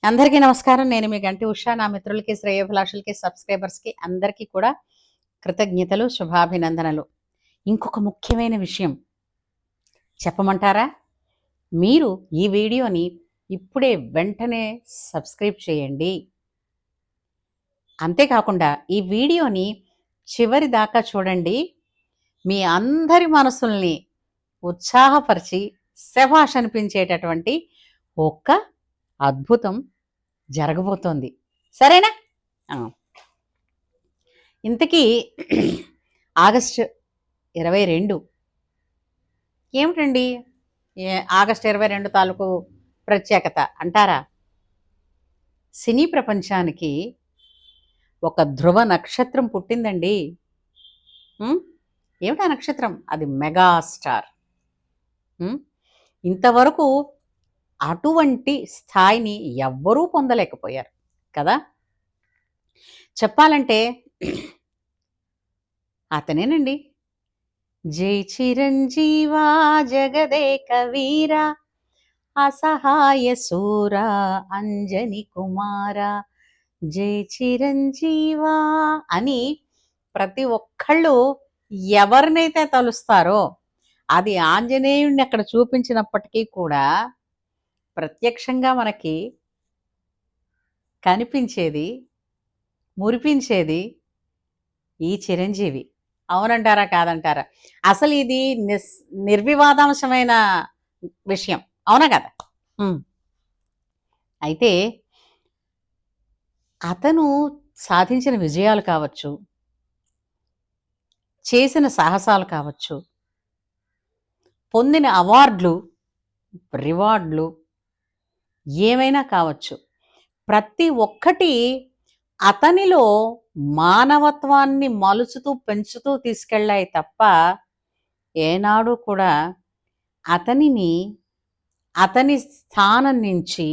అందరికీ నమస్కారం. నేను మీ గంటి ఉష. నా మిత్రులకి, శ్రేయోభిలాషులకి, సబ్స్క్రైబర్స్‌కి అందరికీ కూడా కృతజ్ఞతలు, శుభాభినందనలు. ఇంకొక ముఖ్యమైన విషయం చెప్పమంటారా? మీరు ఈ వీడియోని ఇప్పుడే వెంటనే సబ్స్క్రైబ్ చేయండి. అంతేకాకుండా ఈ వీడియోని చివరి దాకా చూడండి. మీ అందరి మనసుల్ని ఉత్సాహపరిచి శభాష్ అనిపించేటటువంటి ఒక అద్భుతం జరగబోతోంది. సరేనా? ఆ! ఇంతకీ ఆగస్టు 22 ఏమిటండి? ఆగస్టు 22 తాలూకు ప్రత్యేకత అంటారా? సినీ ప్రపంచానికి ఒక ధ్రువ నక్షత్రం పుట్టిందండి. ఏమిటా నక్షత్రం? అది మెగాస్టార్. ఇంతవరకు అటువంటి స్థాయిని ఎవ్వరూ పొందలేకపోయారు కదా. చెప్పాలంటే అతనేనండి. జై చిరంజీవా జగదేక వీరా అసహాయ సూరా అంజని కుమారా జై చిరంజీవా అని ప్రతి ఒక్కళ్ళు ఎవరినైతే తలుస్తారో అది ఆంజనేయుడిని అక్కడ చూపించినప్పటికీ కూడా ప్రత్యక్షంగా మనకి కనిపించేది, మురిపించేది ఈ చిరంజీవి. అవునంటారా? కాదంటారా? అసలు ఇది నిర్వివాదాంశమైన విషయం. అవునా కదా? అయితే అతను సాధించిన విజయాలు కావచ్చు, చేసిన సాహసాలు కావచ్చు, పొందిన అవార్డులు, రివార్డులు ఏమైనా కావచ్చు. ప్రతి ఒక్కటి అతనిలో మానవత్వాన్ని మలుచుతూ పెంచుతూ తీసుకెళ్ళాయి తప్ప ఏనాడు కూడా అతనిని అతని స్థానం నుంచి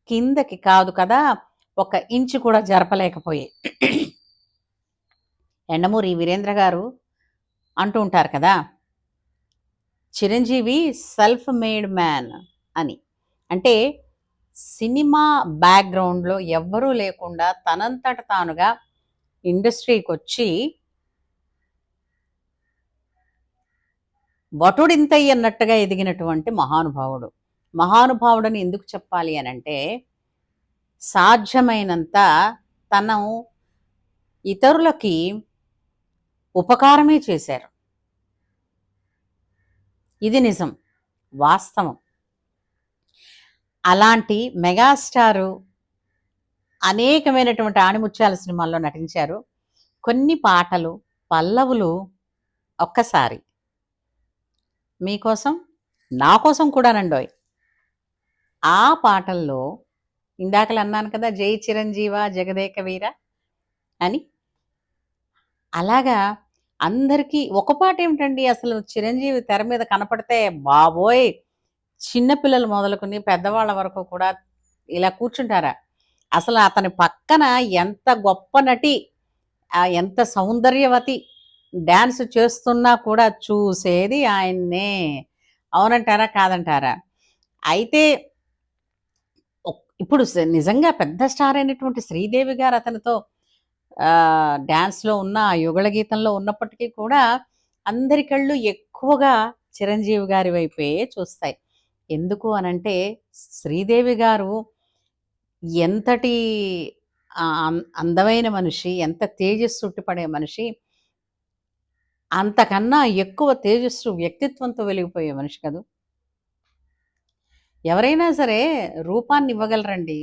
కిందకి కాదు కదా, ఒక ఇంచు కూడా జరపలేకపోయాయి. ఎండమూరి వీరేంద్ర గారు అంటూ ఉంటారు కదా, చిరంజీవి సెల్ఫ్ మేడ్ మ్యాన్ అని. అంటే సినిమా బ్యాక్గ్రౌండ్లో ఎవ్వరూ లేకుండా తనంతట తానుగా ఇండస్ట్రీకి వచ్చి వటుడింతయ్య అన్నట్టుగా ఎదిగినటువంటి మహానుభావుడు. మహానుభావుడని ఎందుకు చెప్పాలి అని అంటే, సాధ్యమైనంత తను ఇతరులకి ఉపకారమే చేశారు. ఇది నిజం, వాస్తవం. అలాంటి మెగాస్టారు అనేకమైనటువంటి ఆణిముత్యాల సినిమాల్లో నటించారు. కొన్ని పాటలు, పల్లవులు ఒక్కసారి మీకోసం, నా కోసం కూడానండోయ్. ఆ పాటల్లో ఇందాకలు అన్నాను కదా, జై చిరంజీవ జగదేక వీర అని. అలాగా అందరికీ ఒక పాట ఏమిటండి, అసలు చిరంజీవి తెర మీద కనపడితే బాబోయ్, చిన్నపిల్లలు మొదలుకొని పెద్దవాళ్ళ వరకు కూడా ఇలా కూర్చుంటారా? అసలు అతని పక్కన ఎంత గొప్ప నటి, ఎంత సౌందర్యవతి డ్యాన్స్ చేస్తున్నా కూడా చూసేది ఆయన్నే. అవునంటారా? కాదంటారా? అయితే ఇప్పుడు నిజంగా పెద్ద స్టార్ అయినటువంటి శ్రీదేవి గారు అతనితో డ్యాన్స్లో ఉన్న యుగళ గీతంలో ఉన్నప్పటికీ కూడా అందరి కళ్ళు ఎక్కువగా చిరంజీవి గారి వైపే చూస్తాయి. ఎందుకు అనంటే శ్రీదేవి గారు ఎంతటి అందమైన మనిషి, ఎంత తేజస్సు ఉట్టిపడే మనిషి, అంతకన్నా ఎక్కువ తేజస్సు వ్యక్తిత్వంతో వెలిగిపోయే మనిషి కదూ. ఎవరైనా సరే రూపాన్ని ఇవ్వగలరండి,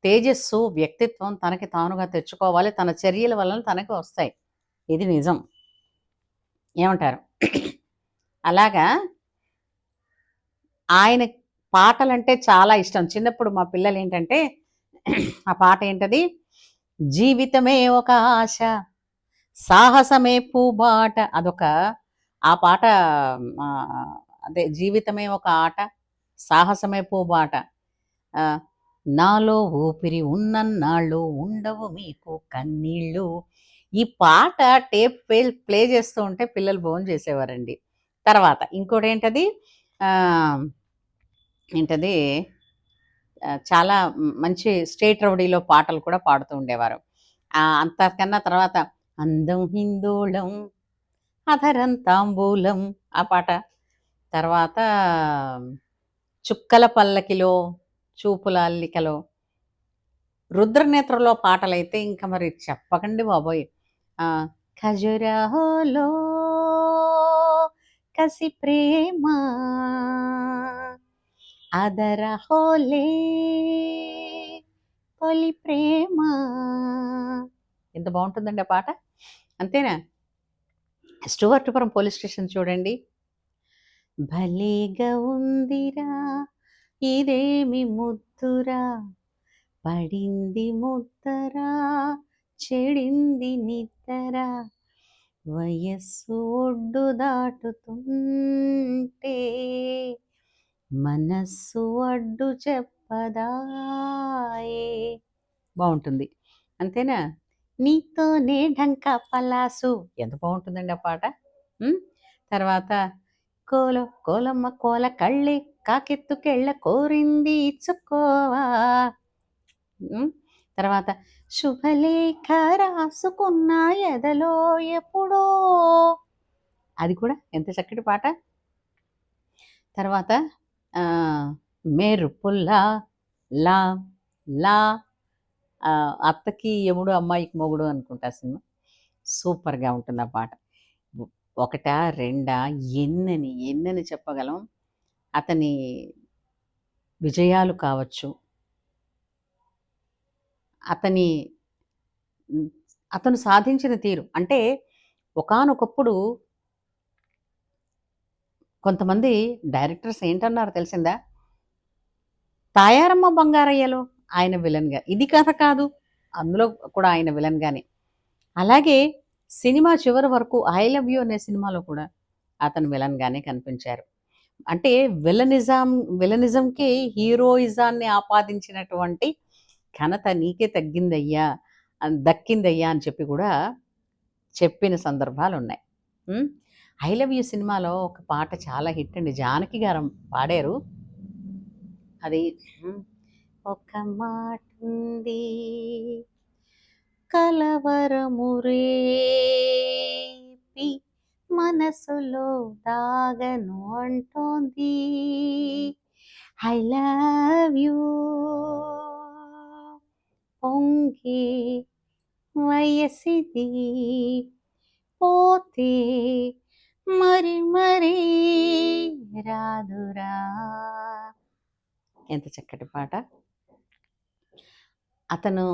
తేజస్సు వ్యక్తిత్వం తనకి తానుగా తెచ్చుకోవాలి. తన చర్యల వలన తనకి వస్తాయి. ఇది నిజం. ఏమంటారు? అలాగా ఆయన పాటలంటే చాలా ఇష్టం. చిన్నప్పుడు మా పిల్లలు ఏంటంటే ఆ పాట ఏంటది, జీవితమే ఒక ఆశ సాహసమే పూబాట, అదొక ఆ పాట. అదే జీవితమే ఒక ఆట సాహసమే పూబాట, నాలో ఊపిరి ఉన్నన్నాళ్ళు ఉండవు మీకు కన్నీళ్ళు. ఈ పాట టేప్ ప్లే చేస్తూ ఉంటే పిల్లలు భోజనం చేసేవారండి. తర్వాత ఇంకోటి ఏంటది, ఏంటది, చాలా మంచి స్టేట్ రౌడీలో పాటలు కూడా పాడుతూ ఉండేవారు. అంతకన్నా తర్వాత అందం హిందోళం అధరం తాంబూలం ఆ పాట. తర్వాత చుక్కల పల్లకిలో చూపుల అల్లికలో, రుద్రనేత్రలో పాటలైతే ఇంక మరి చెప్పకండి బాబోయ్! ఖజురాహోలో కసి ప్రేమ అదరహోలే తొలి ప్రేమ. ఎంత బాగుంటుందండి ఆ పాట. అంతేనా? స్టువర్ట్పురం పోలీస్ స్టేషన్ చూడండి. భలేగా ఉందిరా ఇదేమి ముద్దురా పడింది ముద్దరా చెడింది నిద్దరా వయస్సు ఒడ్డు దాటుతుంటే మనస్సు అడ్డు చెప్పదాయే. బాగుంటుంది. అంతేనా? నీతోనే ఢంకా పలాసు. ఎంత బాగుంటుందండి ఆ పాట. తర్వాత కోలమ్మ కోల కళ్ళే కాకెత్తుకెళ్ళ కోరింది ఇచ్చుకోవా. తర్వాత శుభలేఖ రాసుకున్న ఎదలో ఎప్పుడో. అది కూడా ఎంత చక్కటి పాట. తర్వాత మెరుపుల్లా లా లా అత్తకి యముడు అమ్మాయికి మొగుడు అనుకుంటా సినిమా. సూపర్గా ఉంటుంది ఆ పాట. ఒకటా రెండా ఎన్నని చెప్పగలం. అతని విజయాలు కావచ్చు, అతను సాధించిన తీరు. అంటే ఒకానొకప్పుడు కొంతమంది డైరెక్టర్స్ ఏంటన్నారు తెలిసిందా? తాయారమ్మ బంగారయ్యలో ఆయన విలన్గా, ఇది కథ కాదు అందులో కూడా ఆయన విలన్గానే. అలాగే సినిమా చివరి వరకు ఐ లవ్ యూ అనే సినిమాలో కూడా అతను విలన్గానే కనిపించారు. అంటే విలనిజంకి హీరోయిజాన్ని ఆపాదించినటువంటి ఘనత నీకే దక్కిందయ్యా అని చెప్పి కూడా చెప్పిన సందర్భాలు ఉన్నాయి. ఐ లవ్ యూ సినిమాలో ఒక పాట చాలా హిట్ అండి, జానకి గారు పాడారు. అది ఒక మాట ఉంది కలవరమురేపి మనసులో దాగను అంటోంది ఐ లవ్ యూ పొంగి వయసిది పోతే మరి మరి రాదురా. ఎంత చక్కటి పాట. అతను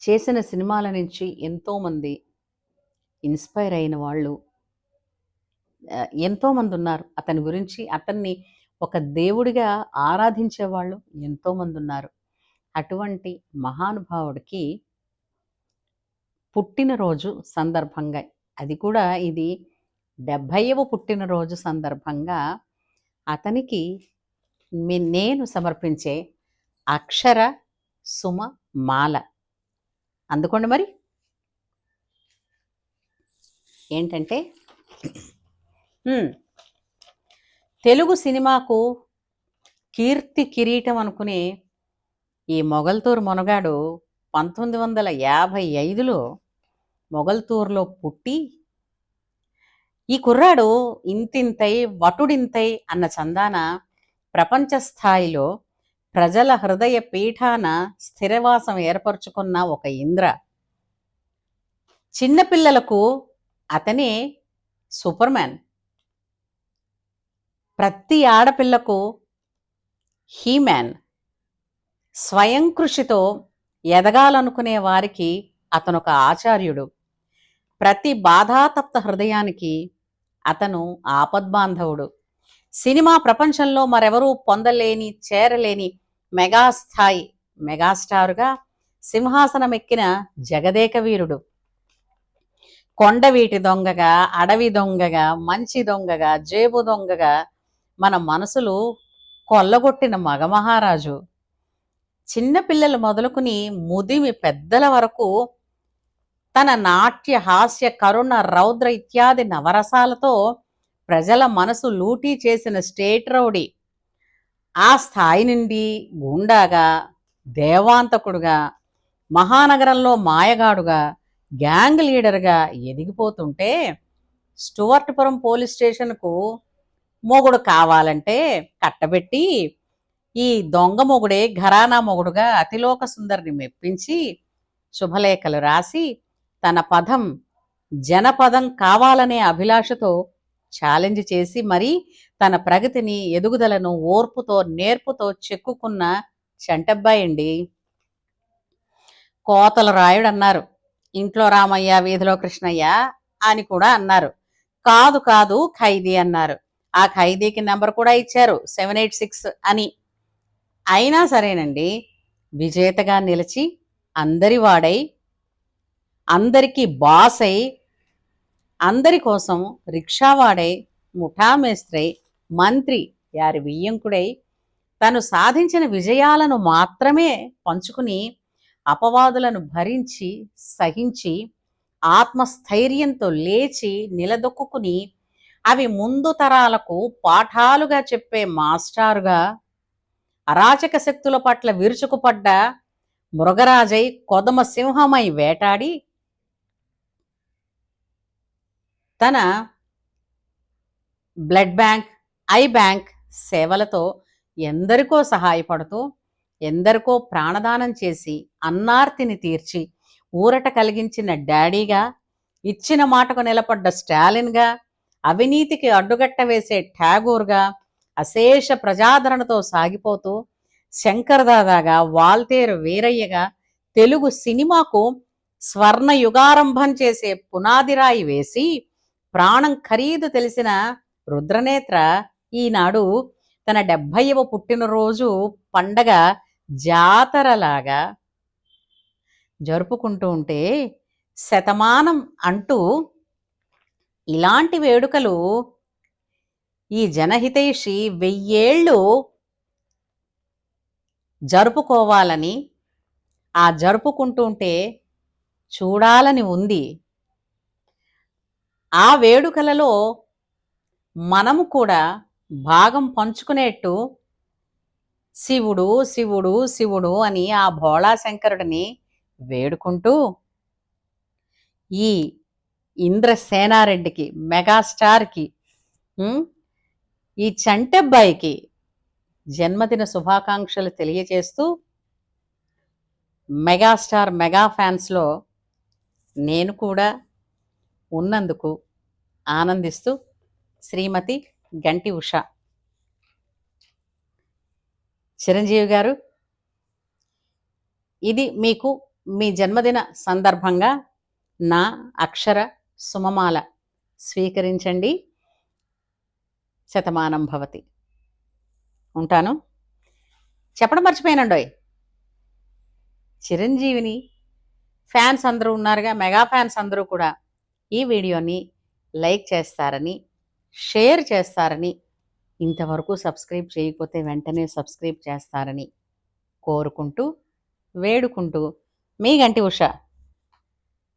చేసిన సినిమాల నుంచి ఎంతోమంది ఇన్స్పైర్ అయిన వాళ్ళు ఎంతోమంది ఉన్నారు. అతని గురించి అతన్ని ఒక దేవుడిగా ఆరాధించే వాళ్ళు ఎంతోమంది ఉన్నారు. అటువంటి మహానుభావుడికి పుట్టినరోజు సందర్భంగా, అది కూడా ఇది 70వ పుట్టినరోజు సందర్భంగా అతనికి నేను సమర్పించే అక్షర సుమ మాల. అందుకోండి మరి. ఏంటంటే తెలుగు సినిమాకు కీర్తి కిరీటం అనుకునే ఈ మొగల్తూరు మొనగాడు 1955లో మొగల్తూరులో పుట్టి, ఈ కుర్రాడు ఇంతింతై వటుడింతై అన్న చందాన ప్రపంచ స్థాయిలో ప్రజల హృదయ పీఠాన స్థిరవాసం ఏర్పరచుకున్న ఒక ఇంద్ర. చిన్నపిల్లలకు అతనే సూపర్ మ్యాన్. ప్రతి ఆడపిల్లకు హీమ్యాన్. స్వయం కృషితో ఎదగాలనుకునే వారికి అతనొక ఆచార్యుడు. ప్రతి బాధాతప్త హృదయానికి అతను ఆపద్బాంధవుడు. సినిమా ప్రపంచంలో మరెవరూ పొందలేని చేరలేని మెగాస్టారుగా సింహాసనం ఎక్కిన జగదేక వీరుడు. కొండవీటి దొంగగా, అడవి దొంగగా, మంచి దొంగగా, జేబు దొంగగా మన మనసులు కొల్లగొట్టిన మగమహారాజు. చిన్నపిల్లలు మొదలుకుని ముదిమి పెద్దల వరకు తన నాట్య, హాస్య, కరుణ, రౌద్ర ఇత్యాది నవరసాలతో ప్రజల మనసు లూటీ చేసిన స్టేట్ రౌడీ. ఆ స్థాయి నుండి గూండాగా, దేవాంతకుడుగా, మహానగరంలో మాయగాడుగా, గ్యాంగ్ లీడర్గా ఎదిగిపోతుంటే స్టువర్ట్పురం పోలీస్ స్టేషన్కు మొగుడు కావాలంటే కట్టబెట్టి ఈ దొంగ మొగుడే ఘరానా మొగుడుగా అతిలోక సుందరిని మెప్పించి శుభలేఖలు రాసి తన పదం జనపదం కావాలనే అభిలాషతో ఛాలెంజ్ చేసి మరీ తన ప్రగతిని ఎదుగుదలను ఓర్పుతో నేర్పుతో చెక్కుకున్న చంటబ్బాయి అండి. కోతల రాయుడు అన్నారు, ఇంట్లో రామయ్య వీధిలో కృష్ణయ్య అని కూడా అన్నారు. కాదు కాదు ఖైదీ అన్నారు. ఆ ఖైదీకి నెంబర్ కూడా ఇచ్చారు 786 అని. అయినా సరేనండి, విజేతగా నిలిచి అందరి వాడై అందరికీ బాస్ అయి అందరి కోసం రిక్షావాడై ముఠామేస్త్రై మంత్రి యారి వియ్యంకుడై తను సాధించిన విజయాలను మాత్రమే పంచుకుని అపవాదులను భరించి సహించి ఆత్మస్థైర్యంతో లేచి నిలదొక్కుని అవి ముందు తరాలకు పాఠాలుగా చెప్పే మాస్టారుగా అరాచక శక్తుల పట్ల విరుచుకుపడ్డ మృగరాజై కొదమ సింహమై వేటాడి తన బ్లడ్ బ్యాంక్, ఐ బ్యాంక్ సేవలతో ఎందరికో సహాయపడుతూ ఎందరికో ప్రాణదానం చేసి అన్నార్తిని తీర్చి ఊరట కలిగించిన డాడీగా, ఇచ్చిన మాటకు నిలబడ్డ స్టాలిన్గా, అవినీతికి అడ్డుగట్ట వేసే ఠాగూర్గా, అశేష ప్రజాదరణతో సాగిపోతూ శంకర్దాదాగా, వాల్తేరు వీరయ్యగా తెలుగు సినిమాకు స్వర్ణ యుగారంభం చేసే పునాదిరాయి వేసి ప్రాణం ఖరీదు తెలిసిన రుద్రనేత్ర ఈనాడు తన 70వ పుట్టినరోజు పండగ జాతరలాగా జరుపుకుంటూ ఉంటే శతమానం అంటూ ఇలాంటి వేడుకలు ఈ జనహితైషి 1000 ఏళ్ళు జరుపుకోవాలని, ఆ జరుపుకుంటూ ఉంటే చూడాలని ఉంది. ఆ వేడుకలలో మనము కూడా భాగం పంచుకునేట్టు శివుడు శివుడు శివుడు అని ఆ భోళాశంకరుడిని వేడుకుంటూ ఈ ఇంద్రసేనారెడ్డికి, మెగాస్టార్కి, ఈ చంటబ్బాయికి జన్మదిన శుభాకాంక్షలు తెలియజేస్తూ మెగాస్టార్ మెగా ఫ్యాన్స్లో నేను కూడా ఉన్నందుకు ఆనందిస్తూ శ్రీమతి గంటి ఉష. చిరంజీవి గారు, ఇది మీకు మీ జన్మదిన సందర్భంగా నా అక్షర సుమమాల స్వీకరించండి. శతమానం భవతి. ఉంటాను. చెప్పడం మర్చిపోయానండోయ్, చిరంజీవిని ఫ్యాన్స్ అందరూ ఉన్నారుగా, మెగా ఫ్యాన్స్ అందరూ కూడా ఈ వీడియోని లైక్ చేస్తారని, షేర్ చేస్తారని, ఇంతవరకు సబ్స్క్రైబ్ చేయకపోతే వెంటనే సబ్స్క్రైబ్ చేస్తారని కోరుకుంటూ వేడుకుంటూ మీ గంటి ఉష.